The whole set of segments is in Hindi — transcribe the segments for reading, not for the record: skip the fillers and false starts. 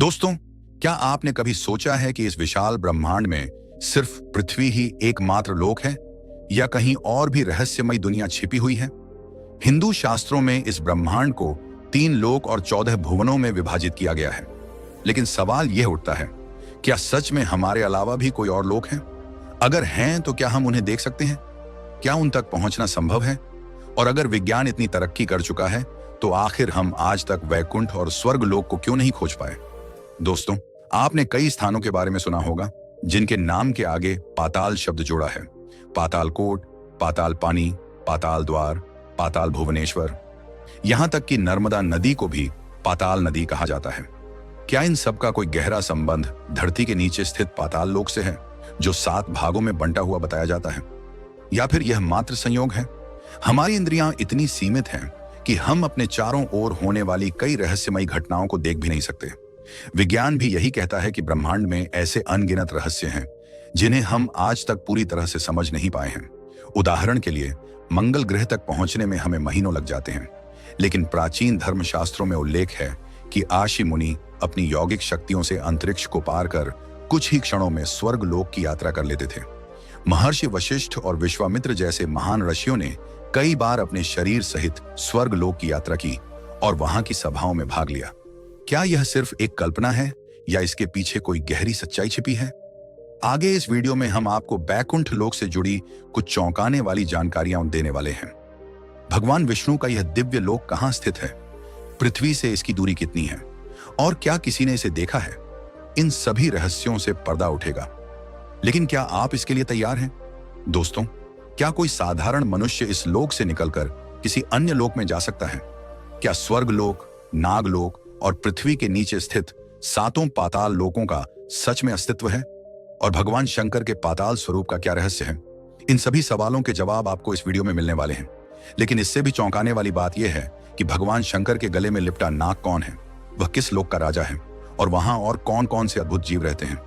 दोस्तों, क्या आपने कभी सोचा है कि इस विशाल ब्रह्मांड में सिर्फ पृथ्वी ही एकमात्र लोक है या कहीं और भी रहस्यमय दुनिया छिपी हुई है? हिंदू शास्त्रों में इस ब्रह्मांड को 3 लोक और 14 भुवनों में विभाजित किया गया है। लेकिन सवाल यह उठता है, क्या सच में हमारे अलावा भी कोई और लोक हैं? अगर हैं तो क्या हम उन्हें देख सकते हैं? क्या उन तक पहुंचना संभव है? और अगर विज्ञान इतनी तरक्की कर चुका है तो आखिर हम आज तक वैकुंठ और स्वर्ग लोक को क्यों नहीं खोज पाए? दोस्तों, आपने कई स्थानों के बारे में सुना होगा जिनके नाम के आगे पाताल शब्द जोड़ा है। पाताल कोट, पाताल पानी, पाताल द्वार, पाताल भुवनेश्वर, यहां तक कि नर्मदा नदी को भी पाताल नदी कहा जाता है। क्या इन सब का कोई गहरा संबंध धरती के नीचे स्थित पाताल लोक से है, जो 7 भागों में बंटा हुआ बताया जाता है? या फिर यह मात्र संयोग है? हमारी इंद्रियां इतनी सीमित हैं कि हम अपने चारों ओर होने वाली कई रहस्यमयी घटनाओं को देख भी नहीं सकते। विज्ञान भी यही कहता है कि ब्रह्मांड में ऐसे अनगिनत रहस्य हैं जिन्हें हम आज तक पूरी तरह से समझ नहीं पाए हैं। उदाहरण के लिए, मंगल ग्रह तक पहुंचने में हमें महीनों लग जाते हैं, लेकिन प्राचीन धर्मशास्त्रों में उल्लेख है कि आशी मुनि अपनी यौगिक शक्तियों से अंतरिक्ष को पार कर कुछ ही क्षणों में स्वर्ग लोक की यात्रा कर लेते थे। महर्षि वशिष्ठ और विश्वामित्र जैसे महान ऋषियों ने कई बार अपने शरीर सहित स्वर्ग लोक की यात्रा की और वहां की सभाओं में भाग लिया। क्या यह सिर्फ एक कल्पना है या इसके पीछे कोई गहरी सच्चाई छिपी है? आगे इस वीडियो में हम आपको बैकुंठ लोक से जुड़ी कुछ चौंकाने वाली जानकारियां देने वाले हैं। भगवान विष्णु का यह दिव्य लोक कहां स्थित है? पृथ्वी से इसकी दूरी कितनी है? और क्या किसी ने इसे देखा है? इन सभी रहस्यों से पर्दा उठेगा। लेकिन क्या आप इसके लिए तैयार हैं? दोस्तों, क्या कोई साधारण मनुष्य इस लोक से निकलकर किसी अन्य लोक में जा सकता है? क्या स्वर्ग लोक, नागलोक और पृथ्वी के नीचे स्थित 7 पाताल लोकों का सच में अस्तित्व है? और भगवान शंकर के पाताल स्वरूप का क्या रहस्य है? इन सभी सवालों के जवाब आपको इस वीडियो में मिलने वाले हैं। लेकिन इससे भी चौंकाने वाली बात यह है कि भगवान शंकर के गले में लिपटा नाग कौन है, वह किस लोक का राजा है और वहां और कौन कौन से अद्भुत जीव रहते हैं।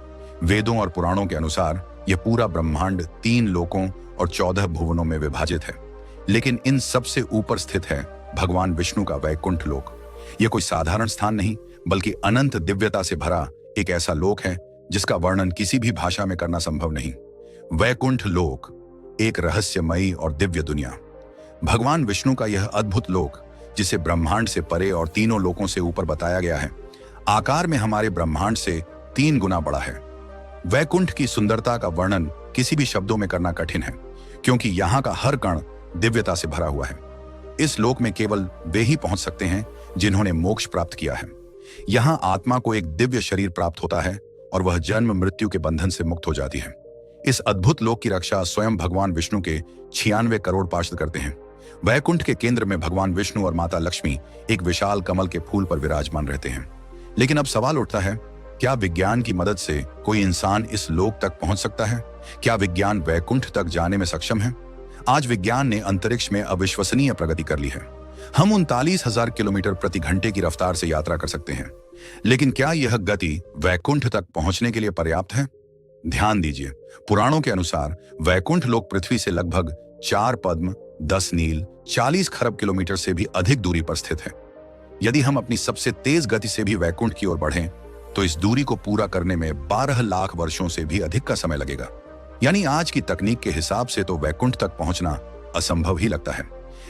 वेदों और पुराणों के अनुसार यह पूरा ब्रह्मांड 3 लोकों और 14 भुवनों में विभाजित है। लेकिन इन सबसे ऊपर स्थित है भगवान विष्णु का वैकुंठ लोक। यह कोई साधारण स्थान नहीं, बल्कि अनंत दिव्यता से भरा एक ऐसा लोक है जिसका वर्णन किसी भी भाषा में करना संभव नहीं। वैकुंठ लोक, एक रहस्यमयी और दिव्य दुनिया। भगवान विष्णु का यह अद्भुत लोक, जिसे ब्रह्मांड से परे और तीनों लोकों से ऊपर बताया गया है, आकार में हमारे ब्रह्मांड से 3 गुना बड़ा है। वैकुंठ की सुंदरता का वर्णन किसी भी शब्दों में करना कठिन है, क्योंकि यहाँ का हर कण दिव्यता से भरा हुआ है। इस लोक में केवल वे ही पहुंच सकते हैं जिन्होंने मोक्ष प्राप्त किया है। यहाँ आत्मा को एक दिव्य शरीर प्राप्त होता है और वह जन्म मृत्यु के बंधन से मुक्त हो जाती है। इस अद्भुत लोक की रक्षा स्वयं भगवान विष्णु के 96 करोड़ पार्षद करते हैं। वैकुंठ के केंद्र में भगवान विष्णु और माता लक्ष्मी एक विशाल कमल के फूल पर विराजमान रहते हैं। लेकिन अब सवाल उठता है, क्या विज्ञान की मदद से कोई इंसान इस लोक तक पहुंच सकता है? क्या विज्ञान वैकुंठ तक जाने में सक्षम है? आज विज्ञान ने अंतरिक्ष में अविश्वसनीय प्रगति कर ली है। हम 39,000 किलोमीटर प्रति घंटे की रफ्तार से यात्रा कर सकते हैं। लेकिन क्या यह गति वैकुंठ तक पहुंचने के लिए पर्याप्त है? ध्यान दीजिए, पुराणों के अनुसार वैकुंठ लोक पृथ्वी से लगभग 4 पद्म, 10 नील, 40 खरब किलोमीटर से भी अधिक दूरी पर स्थित है। यदि हम अपनी सबसे तेज गति से भी वैकुंठ की ओर बढ़ें, तो इस दूरी को पूरा करने में 12 लाख वर्षों से भी अधिक का समय लगेगा। यानी आज की तकनीक के हिसाब से तो वैकुंठ तक पहुंचना असंभव ही लगता है।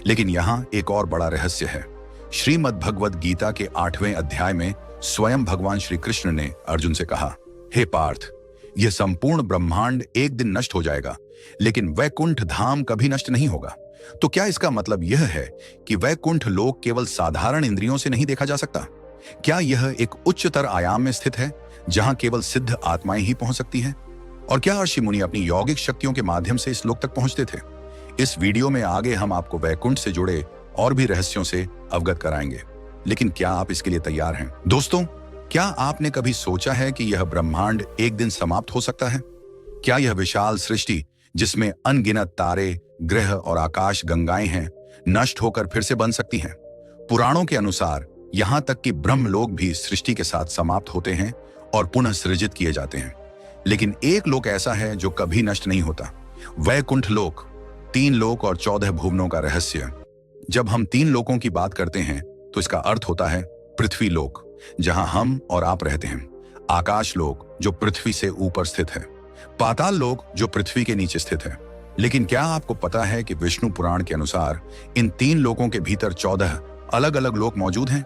लेकिन यहाँ एक और बड़ा रहस्य है। श्रीमद् भगवद गीता के 8वें अध्याय में स्वयं भगवान श्री कृष्ण ने अर्जुन से कहा, हे पार्थ, यह संपूर्ण ब्रह्मांड एक दिन नष्ट हो जाएगा, लेकिन वैकुंठ धाम कभी नष्ट नहीं होगा। तो क्या इसका मतलब यह है कि वैकुंठ लोक केवल साधारण इंद्रियों से नहीं देखा जा सकता? क्या यह एक उच्चतर आयाम में स्थित है जहां केवल सिद्ध आत्माएं ही पहुंच सकती हैं? और क्या ऋषि मुनि अपनी यौगिक शक्तियों के माध्यम से इस लोक तक पहुंचते थे? इस वीडियो में आगे हम आपको वैकुंठ से जुड़े और भी रहस्यों से अवगत कराएंगे। लेकिन क्या आप इसके लिए तैयार हैं? दोस्तों, क्या आपने कभी सोचा है कि यह ब्रह्मांड एक दिन समाप्त हो सकता है? क्या यह विशाल सृष्टि, जिसमें अनगिनत तारे, ग्रह और आकाश गंगाएं हैं, नष्ट होकर फिर से बन सकती हैं? पुराणों के अनुसार यहाँ तक कि ब्रह्मलोक भी सृष्टि के साथ समाप्त होते हैं और पुनः सृजित किए जाते हैं। लेकिन एक लोक ऐसा है जो कभी नष्ट नहीं होता, वैकुंठ लोक, 3 लोक और 14 भुवनों का रहस्य। जब हम 3 लोकों की बात करते हैं तो इसका अर्थ होता है पृथ्वी लोक, जहां हम और आप रहते हैं, आकाश लोक जो पृथ्वी से ऊपर स्थित है, पाताल लोक जो पृथ्वी के नीचे स्थित है। लेकिन क्या आपको पता है कि विष्णु पुराण के अनुसार इन 3 लोकों के भीतर 14 अलग अलग लोक मौजूद हैं?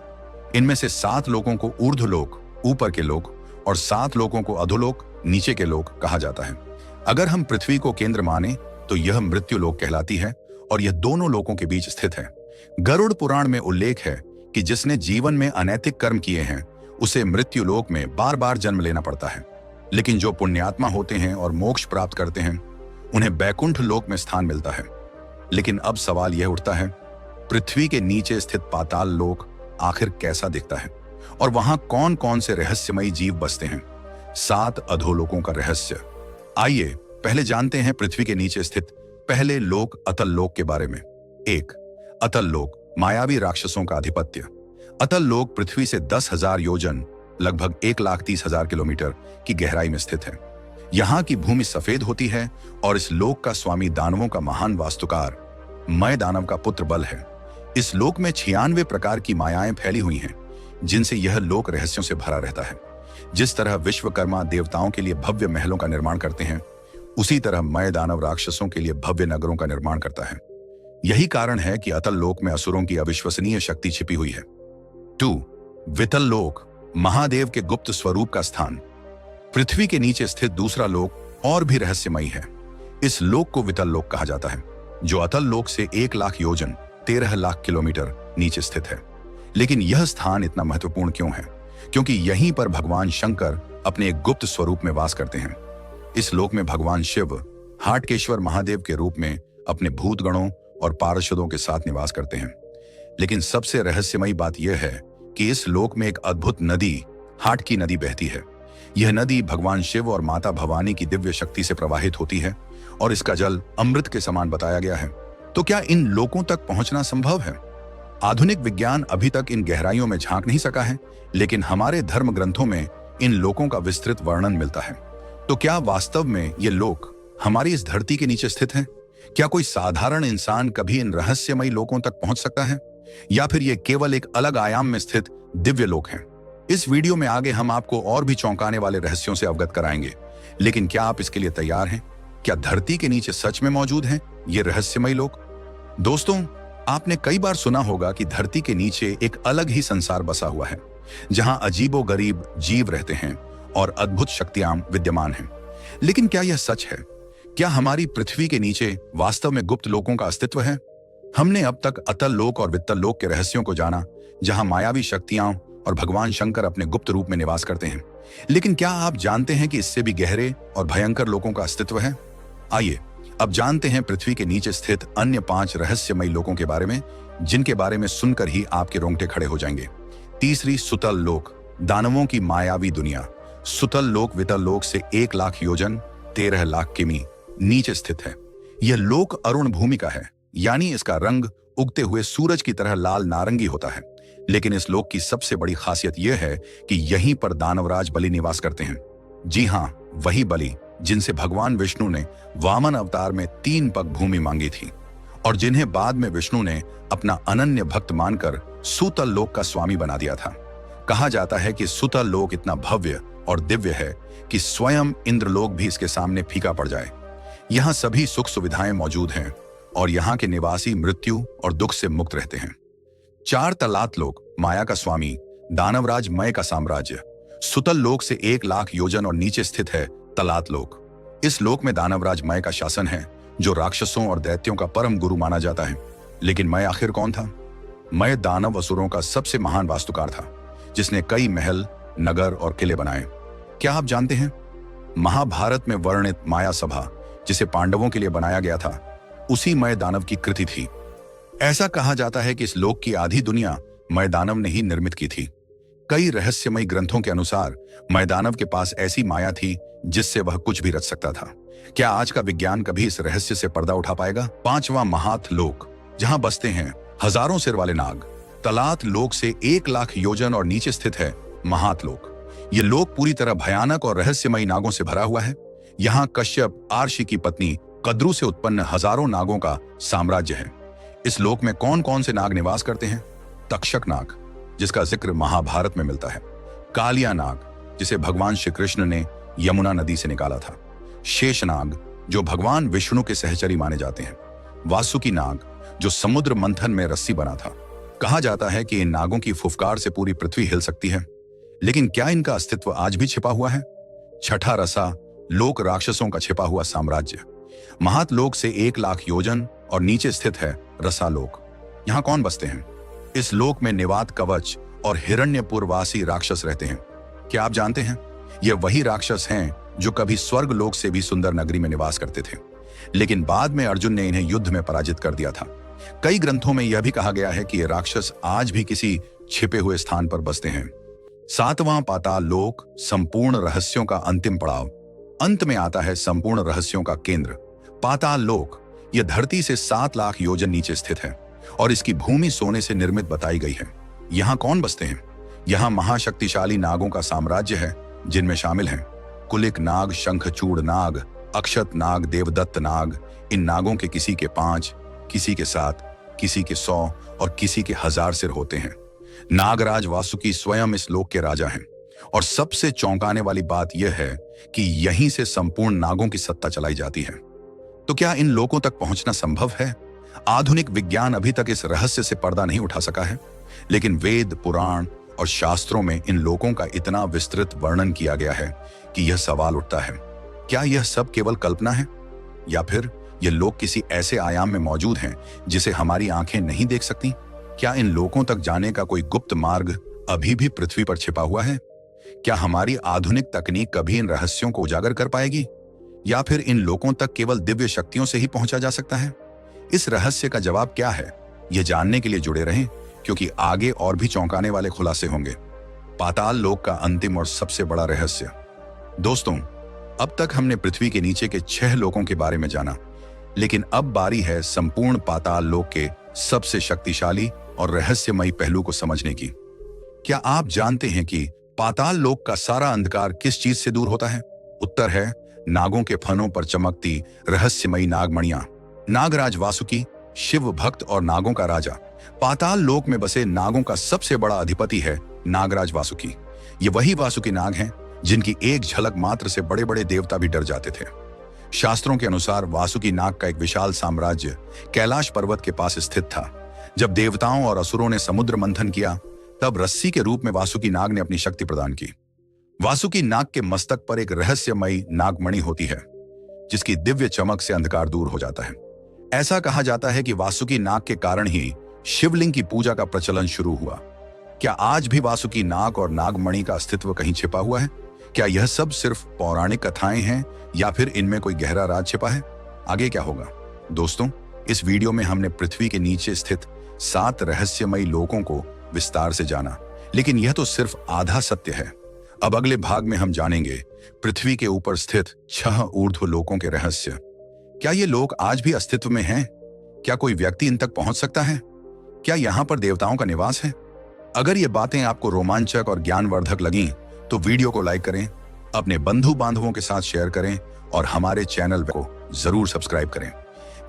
इनमें से 7 लोकों को ऊर्ध्वलोक, ऊपर के लोक, और 7 लोकों को अधोलोक, नीचे के लोक कहा जाता है। अगर हम पृथ्वी को केंद्र माने तो यह मृत्यु लोक कहलाती है और यह दोनों लोकों के बीच स्थित है। गरुड़ पुराण में उल्लेख है कि जिसने जीवन में अनैतिक कर्म किए हैं उसे मृत्यु लोक में बार बार जन्म लेना पड़ता है, लेकिन जो पुण्यात्मा होते हैं और मोक्ष प्राप्त करते हैं उन्हें बैकुंठ लोक में स्थान मिलता है। लेकिन अब सवाल यह उठता है, पृथ्वी के नीचे स्थित पाताल लोक आखिर कैसा दिखता है और वहां कौन कौन से रहस्यमयी जीव बसते हैं? 7 अधोलोकों का रहस्य। आइए पहले जानते हैं पृथ्वी के नीचे स्थित पहले लोक अतल लोक के बारे में। 1. अतल लोक, मायावी राक्षसों का आधिपत्य। अतल लोक पृथ्वी से 10,000 योजन, लगभग 1,30,000 किलोमीटर की गहराई में स्थित है। यहाँ की भूमि सफेद होती है और इस लोक का स्वामी दानवों का महान वास्तुकार मय दानव का पुत्र बल है। इस लोक में 96 प्रकार की मायाएं फैली हुई हैं, जिनसे यह लोक रहस्यों से भरा रहता है। जिस तरह विश्वकर्मा देवताओं के लिए भव्य महलों का निर्माण करते हैं, उसी तरह मय दानव राक्षसों के लिए भव्य नगरों का निर्माण करता है। यही कारण है कि अतल लोक में असुरों की अविश्वसनीय शक्ति छिपी हुई है। 2. वितल लोक, महादेव के गुप्त स्वरूप का स्थान। पृथ्वी के नीचे स्थित दूसरा लोक और भी रहस्यमयी है। इस लोक को वितल लोक कहा जाता है, जो अतल लोक से 1 लाख योजन, 13 लाख किलोमीटर नीचे स्थित है। लेकिन यह स्थान इतना महत्वपूर्ण क्यों है? क्योंकि यहीं पर भगवान शंकर अपने एक गुप्त स्वरूप में वास करते हैं। इस लोक में भगवान शिव हाटकेश्वर महादेव के रूप में अपने भूतगणों और पार्षदों के साथ निवास करते हैं। लेकिन सबसे रहस्यमयी बात यह है कि इस लोक में एक अद्भुत नदी, हाट की नदी बहती है। यह नदी भगवान शिव और माता भवानी की दिव्य शक्ति से प्रवाहित होती है और इसका जल अमृत के समान बताया गया है। तो क्या इन लोकों तक पहुंचना संभव है? आधुनिक विज्ञान अभी तक इन गहराइयों में झांक नहीं सका है, लेकिन हमारे धर्म ग्रंथों में इन लोकों का विस्तृत वर्णन मिलता है। तो क्या वास्तव में ये लोक हमारी इस धरती के नीचे स्थित हैं? क्या कोई साधारण इंसान कभी इन रहस्यमयी लोकों तक पहुंच सकता है, या फिर ये केवल एक अलग आयाम में स्थित दिव्य लोक हैं? इस वीडियो में आगे हम आपको और भी चौंकाने वाले रहस्यों से अवगत कराएंगे, लेकिन क्या आप इसके लिए तैयार हैं? क्या धरती के नीचे सच में मौजूद हैं ये रहस्यमयी लोक? दोस्तों, आपने कई बार सुना होगा कि धरती के नीचे एक अलग ही संसार बसा हुआ है, जहां अजीबोगरीब जीव रहते हैं और अद्भुत शक्तियां विद्यमान हैं। लेकिन क्या यह सच है? क्या हमारी पृथ्वी के नीचे वास्तव में गुप्त लोकों का अस्तित्व है? हमने अब तक अतल लोक और वित्तल लोक के रहस्यों को जाना, जहां मायावी शक्तियां और भगवान शंकर अपने गुप्त रूप में निवास करते हैं। लेकिन क्या आप जानते हैं कि इससे भी गहरे और भयंकर लोकों का अस्तित्व है? आइए अब जानते हैं पृथ्वी के नीचे स्थित अन्य 5 रहस्यमयी लोकों के बारे में, जिनके बारे में सुनकर ही आपके रोंगटे खड़े हो जाएंगे। 3. सुतल लोक, दानवों की मायावी दुनिया। सुतल लोक वितल लोक से 1 लाख योजन, 13 लाख किमी नीचे स्थित है। यह लोक अरुण भूमि का है, यानी इसका रंग उगते हुए सूरज की तरह लाल नारंगी होता है। लेकिन इस लोक की सबसे बड़ी खासियत यह है कि यहीं पर दानवराज बलि निवास करते हैं। जी हाँ, वही बलि जिनसे भगवान विष्णु ने वामन अवतार में 3 पग भूमि मांगी थी और जिन्हें बाद में विष्णु ने अपना अनन्य भक्त मानकर सुतल लोक का स्वामी बना दिया था। कहा जाता है कि सुतल लोक इतना भव्य और दिव्य है कि स्वयं इंद्रलोक भी इसके सामने फीका पड़ जाए। यहाँ सभी सुख सुविधाएं मौजूद हैं और यहाँ के निवासी मृत्यु और दुख से मुक्त रहते हैं। 4. तलात लोक, माया का स्वामी, दानवराज मय का साम्राज्य। सुतल लोक से 1 लाख योजन और नीचे स्थित है तलात लोक। इस लोक में दानवराज मय का शासन है, जो राक्षसों और दैत्यों का परम गुरु माना जाता है। लेकिन मय आखिर कौन था? मय दानव असुरों का सबसे महान वास्तुकार था, जिसने कई महल, नगर और किले बनाए। क्या आप जानते हैं, महाभारत में वर्णित माया सभा, जिसे पांडवों के लिए बनाया गया था, उसी मय दानव की कृति थी। ऐसा कहा जाता है कि इस लोक की आधी दुनिया मय दानव ने ही निर्मित की थी। कई रहस्यमयी ग्रंथों के अनुसार मय दानव के पास ऐसी माया थी जिससे वह कुछ भी रच सकता था। क्या आज का विज्ञान कभी इस रहस्य से पर्दा उठा पाएगा? 5वां महात लोक, जहां बसते हैं हजारों सिर वाले नाग। तलात लोक से 1 लाख योजन और नीचे स्थित है महात लोक। यह लोक पूरी तरह भयानक और रहस्यमयी नागों से भरा हुआ है। यहाँ कश्यप आर्षि की पत्नी कद्रू से उत्पन्न हजारों नागों का साम्राज्य है। इस लोक में कौन कौन से नाग निवास करते हैं? तक्षक नाग, जिसका जिक्र महाभारत में मिलता है, कालिया नाग जिसे भगवान श्री कृष्ण ने यमुना नदी से निकाला था, शेषनाग जो भगवान विष्णु के सहचरी माने जाते हैं, वासुकी नाग जो समुद्र मंथन में रस्सी बना था। कहा जाता है कि इन नागों की फुफकार से पूरी पृथ्वी हिल सकती है, लेकिन क्या इनका अस्तित्व आज भी छिपा हुआ है? छठा रसा लोक राक्षसों का छिपा हुआ साम्राज्य। महातलोक से 1,00,000 योजन और नीचे स्थित है रसालोक। यहाँ कौन बसते हैं? इस लोक में निवात कवच और हिरण्यपुरवासी राक्षस रहते हैं। क्या आप जानते हैं, ये वही राक्षस हैं जो कभी स्वर्ग लोक से भी सुंदर नगरी में निवास करते थे, लेकिन बाद में अर्जुन ने इन्हें युद्ध में पराजित कर दिया था। कई ग्रंथों में यह भी कहा गया है कि ये राक्षस आज भी किसी छिपे हुए स्थान पर बसते हैं। 7वां पाताल लोक संपूर्ण रहस्यों का अंतिम पड़ाव। अंत में आता है संपूर्ण रहस्यों का केंद्र, पाताल लोक। यह धरती से 7,00,000 योजन नीचे स्थित है और इसकी भूमि सोने से निर्मित बताई गई है। यहाँ कौन बसते हैं? यहाँ महाशक्तिशाली नागों का साम्राज्य है, जिनमें शामिल हैं कुलिक नाग, शंखचूड़ नाग, अक्षत नाग, देवदत्त नाग। इन नागों के किसी के 5, किसी के 7, किसी के 100 और किसी के 1000 सिर होते हैं। नागराज वासुकी स्वयं इस लोक के राजा हैं और सबसे चौंकाने वाली बात यह है कि यहीं से संपूर्ण नागों की सत्ता चलाई जाती है। तो क्या इन लोकों तक पहुंचना संभव है? आधुनिक विज्ञान अभी तक इस रहस्य से पर्दा नहीं उठा सका है, लेकिन वेद, पुराण और शास्त्रों में इन लोकों का इतना विस्तृत वर्णन किया गया है कि यह सवाल उठता है, क्या यह सब केवल कल्पना है, या फिर ये लोक किसी ऐसे आयाम में मौजूद हैं जिसे हमारी आंखें नहीं देख सकती? क्या इन लोकों तक जाने का कोई गुप्त मार्ग अभी भी पृथ्वी पर छिपा हुआ है? क्या हमारी आधुनिक तकनीक कभी इन रहस्यों को उजागर कर पाएगी, या फिर इन लोकों तक केवल दिव्य शक्तियों से ही पहुंचा जा सकता है? इस रहस्य का जवाब क्या है, यह जानने के लिए जुड़े रहें, क्योंकि आगे और भी चौंकाने वाले खुलासे होंगे। पाताल लोक का अंतिम और सबसे बड़ा रहस्य। दोस्तों, अब तक हमने पृथ्वी के नीचे के 6 लोकों के बारे में जाना, लेकिन अब बारी है संपूर्ण पाताल लोक के सबसे शक्तिशाली और रहस्यमयी पहलू को समझने की। क्या आप जानते हैं कि पाताल लोक का सारा अंधकार किस चीज से दूर होता है? उत्तर है नागों के फनों पर चमकती रहस्यमयी नागमणियां। नागराज वासुकी, शिव भक्त और नागों का राजा, पाताल लोक में बसे नागों का सबसे बड़ा अधिपति है नागराज वासुकी। ये वही वासुकी नाग हैं जिनकी एक झलक मात्र से बड़े बड़े देवता भी डर जाते थे। शास्त्रों के अनुसार वासुकी नाग का एक विशाल साम्राज्य कैलाश पर्वत के पास स्थित था। जब देवताओं और असुरों ने समुद्र मंथन किया, तब रस्सी के रूप में वासुकी नाग ने अपनी शक्ति प्रदान की। वासुकी नाग के मस्तक पर एक रहस्यमयी नागमणि होती है, जिसकी दिव्य चमक से अंधकार दूर हो जाता है। ऐसा कहा जाता है कि वासुकी नाग के कारण ही शिवलिंग की पूजा का प्रचलन शुरू हुआ। क्या आज भी वासुकी नाग और नागमणि का अस्तित्व कहीं छिपा हुआ है? क्या यह सब सिर्फ पौराणिक कथाएं हैं, या फिर इनमें कोई गहरा राज छिपा है? आगे क्या होगा? दोस्तों, इस वीडियो में हमने पृथ्वी के नीचे स्थित 7 रहस्यमयी लोकों को विस्तार से जाना, लेकिन यह तो सिर्फ आधा सत्य है। अब अगले भाग में हम जानेंगे पृथ्वी के ऊपर स्थित 6 ऊर्ध्व लोकों के रहस्य। क्या ये लोक आज भी अस्तित्व में हैं? क्या कोई व्यक्ति इन तक पहुंच सकता है? क्या यहाँ पर देवताओं का निवास है? अगर ये बातें आपको रोमांचक और ज्ञानवर्धक लगीं, तो वीडियो को लाइक करें, अपने बंधु बांधवों के साथ शेयर करें और हमारे चैनल को जरूर सब्सक्राइब करें।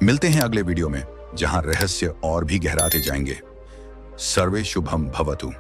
मिलते हैं अगले वीडियो में, जहां रहस्य और भी गहराते जाएंगे। सर्वे शुभम भवतु।